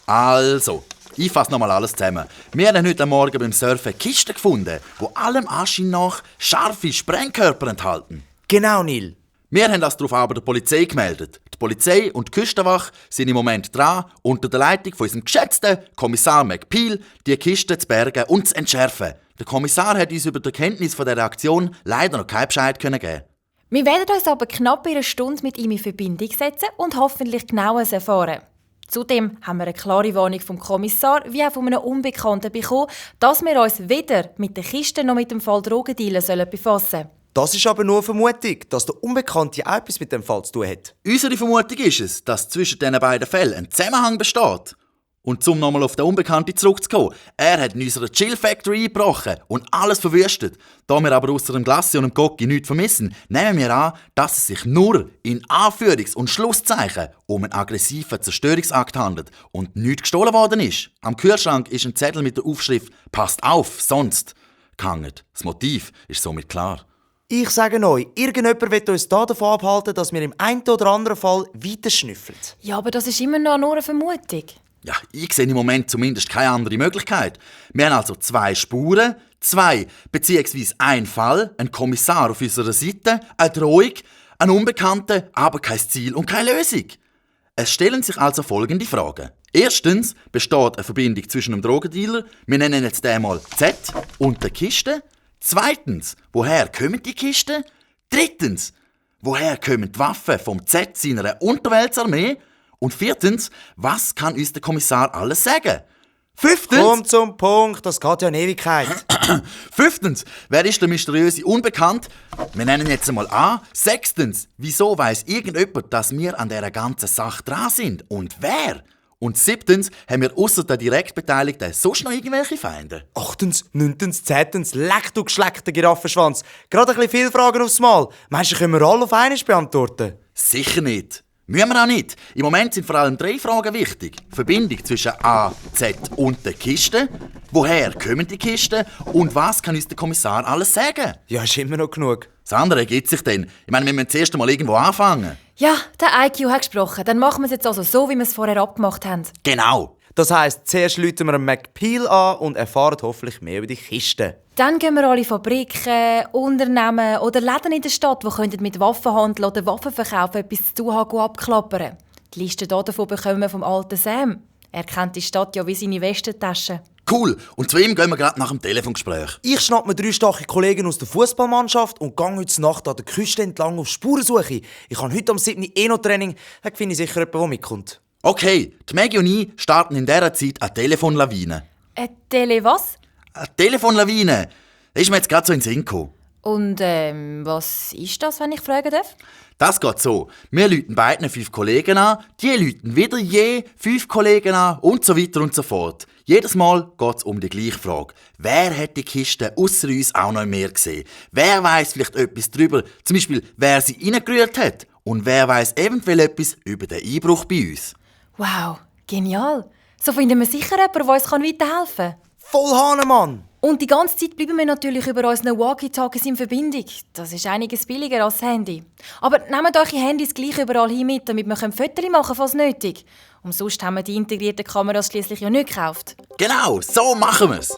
Also, ich fasse nochmal alles zusammen. Wir haben heute Morgen beim Surfen Kisten gefunden, die allem Anschein nach scharfe Sprengkörper enthalten. Genau, Neil. Wir haben das darauf aber der Polizei gemeldet. Die Polizei und die Küstenwache sind im Moment dran, unter der Leitung von unserem geschätzten Kommissar McPeel die Kiste zu bergen und zu entschärfen. Der Kommissar hat uns über die Erkenntnis von dieser Aktion leider noch keinen Bescheid geben. Wir werden uns aber knapp in einer Stunde mit ihm in Verbindung setzen und hoffentlich Genaues erfahren. Zudem haben wir eine klare Warnung vom Kommissar wie auch von einem Unbekannten bekommen, dass wir uns weder mit der Kiste noch mit dem Fall Drogendealer befassen sollen. Das ist aber nur eine Vermutung, dass der Unbekannte auch etwas mit dem Fall zu tun hat. Unsere Vermutung ist es, dass zwischen diesen beiden Fällen ein Zusammenhang besteht. Und um nochmal auf den Unbekannten zurückzukommen, er hat in unserer Chill Factory eingebrochen und alles verwüstet. Da wir aber außer dem Glassi und dem Gocki nichts vermissen, nehmen wir an, dass es sich nur in Anführungs- und Schlusszeichen um einen aggressiven Zerstörungsakt handelt und nichts gestohlen worden ist. Am Kühlschrank ist ein Zettel mit der Aufschrift «Passt auf, sonst» gehangen. Das Motiv ist somit klar. Ich sage euch, irgendjemand wird uns davon abhalten, dass wir im einen oder anderen Fall weiter schnüffeln. Ja, aber das ist immer noch nur eine Vermutung. Ja, ich sehe im Moment zumindest keine andere Möglichkeit. Wir haben also 2 Spuren, 2 bzw. ein Fall, ein Kommissar auf unserer Seite, eine Drohung, ein Unbekannter, aber kein Ziel und keine Lösung. Es stellen sich also folgende Fragen. Erstens, besteht eine Verbindung zwischen einem Drogendealer, wir nennen jetzt den mal Z, und der Kiste? Zweitens, woher kommen die Kisten? Drittens, woher kommen die Waffen vom Z seiner Unterweltsarmee? Und viertens, was kann uns der Kommissar alles sagen? Fünftens... Komm zum Punkt, das geht ja in Ewigkeit. Fünftens, wer ist der mysteriöse Unbekannt? Wir nennen jetzt einmal an. Sechstens, wieso weiss irgendjemand, dass wir an dieser ganzen Sache dran sind? Und wer? Und siebtens, haben wir ausser der Direktbeteiligten sonst noch irgendwelche Feinde? Achtens, neuntens, zehntens, leck du geschleckter Giraffenschwanz. Gerade ein bisschen viele Fragen aufs Mal. Meinst du, können wir alle auf einmal beantworten? Sicher nicht. Müssen wir auch nicht. Im Moment sind vor allem 3 Fragen wichtig. Verbindung zwischen A, Z und der Kiste. Woher kommen die Kisten? Und was kann uns der Kommissar alles sagen? Ja, ist immer noch genug. Das andere ergibt sich dann. Ich meine, wir müssen zuerst einmal irgendwo anfangen. Ja, der IQ hat gesprochen. Dann machen wir es jetzt also so, wie wir es vorher abgemacht haben. Genau. Das heisst, zuerst rufen wir einen McPeel an und erfahren hoffentlich mehr über die Kiste. Dann gehen wir alle Fabriken, Unternehmen oder Läden in der Stadt, die mit Waffenhandel oder Waffenverkauf etwas zu tun haben, abklappern. Die Liste davon bekommen wir vom alten Sam. Er kennt die Stadt ja wie seine Westentasche. Cool. Und zu ihm gehen wir gerade nach dem Telefongespräch. Ich schnapp mir 3 starke Kollegen aus der Fußballmannschaft und gehe heute Nacht an der Küste entlang auf Spurensuche. Ich habe heute am 7. Training. Da finde ich sicher jemanden, der mitkommt. Okay, die Maggie und ich starten in dieser Zeit eine Telefonlawine. Tele was? Eine Telefonlawine? Das ist mir jetzt gerade so in den Sinn gekommen. Und was ist das, wenn ich fragen darf? Das geht so. Wir rufen beiden 5 Kollegen an, die rufen wieder je 5 Kollegen an und so weiter und so fort. Jedes Mal geht es um die gleiche Frage. Wer hat die Kiste ausser uns auch noch mehr gesehen? Wer weiss vielleicht etwas darüber, zum Beispiel wer sie reingerührt hat? Und wer weiss eventuell etwas über den Einbruch bei uns? Wow, genial. So finden wir sicher jemanden, der uns weiterhelfen kann. Voll Hahnemann! Und die ganze Zeit bleiben wir natürlich über unseren Walkie-Talkies in Verbindung. Das ist einiges billiger als das Handy. Aber nehmt eure Handys gleich überall hin mit, damit wir Fotos machen können, falls nötig. Umsonst haben wir die integrierten Kameras schliesslich ja nicht gekauft. Genau, so machen wir's.